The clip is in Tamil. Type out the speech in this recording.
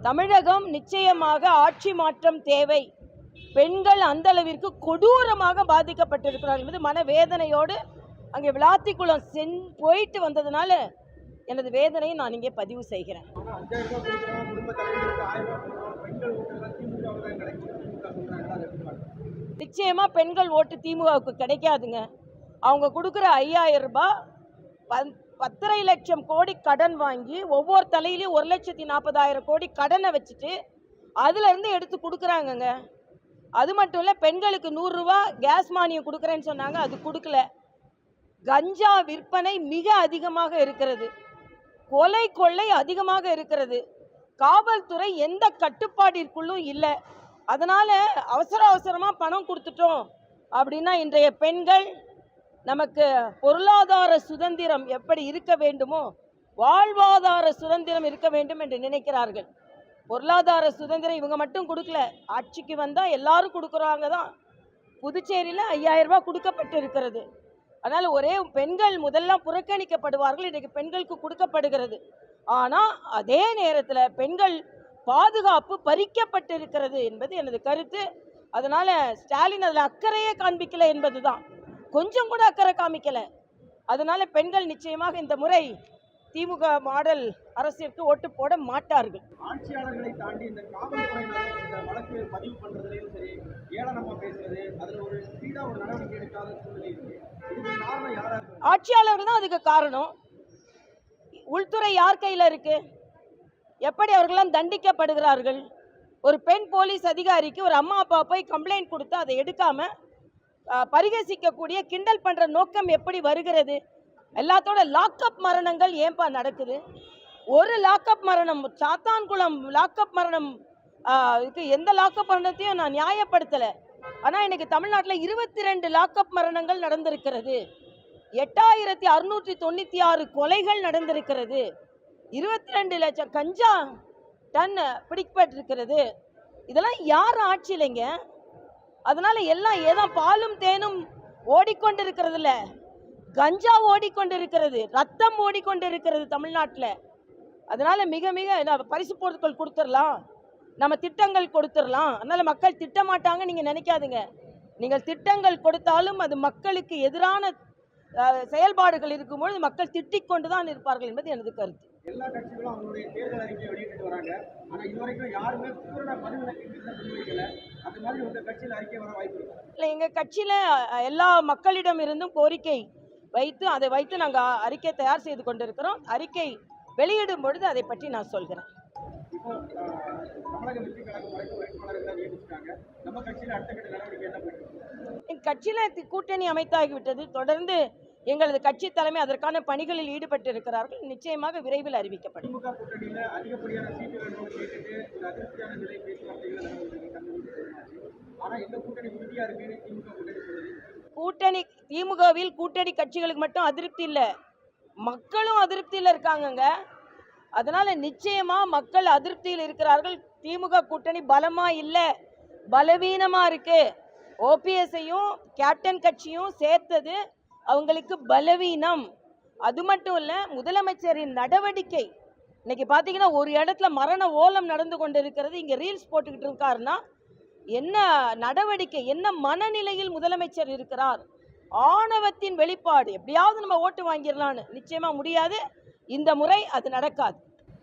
தமிழகம் நிச்சயமாக ஆட்சி மாற்றம் தேவை. பெண்கள் அந்த அளவிற்கு கொடூரமாக பாதிக்கப்பட்டிருக்கிறார்கள் என்பது மனவேதனையோடு அங்கே விளாத்திக்குளம் போயிட்டு வந்ததுனால எனது வேதனையை நான் இங்கே பதிவு செய்கிறேன். நிச்சயமா பெண்கள் ஓட்டு திமுகவுக்கு கிடைக்காதுங்க. அவங்க கொடுக்குற 5000 ரூபாய் 10.5 லட்சம் கோடி கடன் வாங்கி ஒவ்வொரு தலையிலையும் 1,40,000 கோடி கடனை வச்சுட்டு அதுல இருந்து எடுத்து கொடுக்குறாங்கங்க. அது மட்டும் இல்லை, பெண்களுக்கு 100 ரூபாய் கேஸ் மானியம் கொடுக்குறேன்னு சொன்னாங்க, அது கொடுக்கல. கஞ்சா விற்பனை மிக அதிகமாக இருக்கிறது, கொலை கொள்ளை அதிகமாக இருக்கிறது, காவல்துறை எந்த கட்டுப்பாட்டிற்குள்ளும் இல்லை. அதனால அவசரமா பணம் கொடுத்துட்டோம் அப்படின்னா இன்றைய பெண்கள் நமக்கு பொருளாதார சுதந்திரம் எப்படி இருக்க வேண்டுமோ வாழ்வாதார சுதந்திரம் இருக்க வேண்டும் என்று நினைக்கிறார்கள். பொருளாதார சுதந்திரம் இவங்க மட்டும் கொடுக்கல, ஆட்சிக்கு வந்தால் எல்லாரும் கொடுக்குறாங்க தான். புதுச்சேரியில் 5000 ரூபாய் கொடுக்கப்பட்டு இருக்கிறது. அதனால் ஒரே பெண்கள் முதல்ல புறக்கணிக்கப்படுவார்கள், இன்றைக்கு பெண்களுக்கு கொடுக்கப்படுகிறது. ஆனால் அதே நேரத்தில் பெண்கள் பாதுகாப்பு பறிக்கப்பட்டு இருக்கிறது என்பது எனது கருத்து. அதனால் ஸ்டாலின் அதில் அக்கறையே காண்பிக்கல என்பது தான், கொஞ்சம் கூட அக்கறை காமிக்கல. அதனால பெண்கள் நிச்சயமாக இந்த முறை திமுக மாடல் அரசிற்கு ஓட்டு போட மாட்டார்கள். ஆட்சியாளர்களை தாண்டி இந்த காவல்துறையினர் இந்த வழக்கு பதிவு பண்றதுலயும் சரி, ஏளனமா பேசுறது, அதுல ஒரு ஸ்பீடா ஒரு நடவடிக்கை எடுக்காத சூழ்நிலை இருக்கு. இதுக்கு காரணம் யாரா? ஆட்சியாளர்கள் தான் அதுக்கு காரணம். உள்துறை யார் கையில இருக்கு? எப்படி அவர்களெல்லாம் தண்டிக்கப்படுகிறார்கள்? ஒரு பெண் போலீஸ் அதிகாரிக்கு ஒரு அம்மா அப்பா போய் கம்ப்ளைண்ட் கொடுத்து அதை எடுக்காம பரிகசிக்கக்கூடிய கிண்டல் பண்ற நோக்கம் எப்படி வருகிறது? எல்லாத்தோட லாக்அப் மரணங்கள் ஏன்பா நடக்குது? ஒரு லாக்அப் மரணம், சாத்தான்குளம் லாக்அப் மரணம், எந்த லாக்அப் மரணத்தையும் நான் நியாயப்படுத்தலை. ஆனால் இன்னைக்கு தமிழ்நாட்டில் 22 லாக்அப் மரணங்கள் நடந்திருக்கிறது, 8696 கொலைகள் நடந்திருக்கிறது, 22 லட்சம் கஞ்சா டன் பிடிக்கப்பட்டிருக்கிறது. இதெல்லாம் யார் ஆட்சி இல்லைங்க? அதனால எல்லாம் ஏதோ பாலும் தேனும் ஓடிக்கொண்டிருக்கிறதுல கஞ்சா ஓடிக்கொண்டிருக்கிறது, ரத்தம் ஓடிக்கொண்டிருக்கிறது தமிழ்நாட்டில். அதனால மிக மிக பரிசு பொருட்கள் கொடுத்துடலாம், நம்ம திட்டங்கள் கொடுத்துடலாம், அதனால மக்கள் திட்டமாட்டாங்க நீங்க நினைக்காதுங்க. நீங்கள் திட்டங்கள் கொடுத்தாலும் அது மக்களுக்கு எதிரான செயல்பாடுகள் இருக்கும்போது மக்கள் திட்டிக் கொண்டுதான் இருப்பார்கள் என்பது எனது கருத்து. எல்லா கட்சிகளும் அவங்களுடைய தேர்தல் அறிக்கையை வெளியிட்டு வராங்க, ஆனா இதுவரைக்கும் யாருமே பூரண பதிவு அந்த மாதிரி உங்க கட்சியில் அறிக்கை வர வாய்ப்பு இல்லை. எங்க கட்சியில எல்லா மக்களிடம் இருந்தும் கோரிக்கை வைத்து அதை வைத்து நாங்கள் அறிக்கை தயார் செய்து கொண்டிருக்கிறோம். அறிக்கை வெளியிடும் பொழுது அதை பற்றி நான் சொல்கிறேன். எங்கள் கட்சியில் கூட்டணி அமைத்தாகிவிட்டது. தொடர்ந்து எங்களது கட்சி தலைமை அதற்கான பணிகளில் ஈடுபட்டு இருக்கிறார்கள். நிச்சயமாக விரைவில் அறிவிக்கப்படும். கூட்டணி திமுகவில் கூட்டணி கட்சிகளுக்கு மட்டும் அதிருப்தி இல்லை, மக்களும் அதிருப்தியில் இருக்காங்கங்க. அதனால நிச்சயமா மக்கள் அதிருப்தியில் இருக்கிறார்கள். திமுக கூட்டணி பலமா இல்லை, பலவீனமா இருக்கு. ஓபிஎஸ்ஐயும் கேப்டன் கட்சியும் சேர்த்தது அவங்களுக்கு பலவீனம். அது மட்டும் இல்லை, முதலமைச்சரின் நடவடிக்கை இன்னைக்கு பார்த்தீங்கன்னா ஒரு இடத்துல மரண ஓலம் நடந்து கொண்டு இருக்கிறது. இங்கே ரீல்ஸ் போட்டுக்கிட்டு இருக்காருன்னா என்ன நடவடிக்கை, என்ன மனநிலையில் முதலமைச்சர் இருக்கிறார்? ஆணவத்தின் வெளிப்பாடு. எப்படியாவது நம்ம ஓட்டு வாங்கிடலான்னு. நிச்சயமா முடியாது, இந்த முறை அது நடக்காது.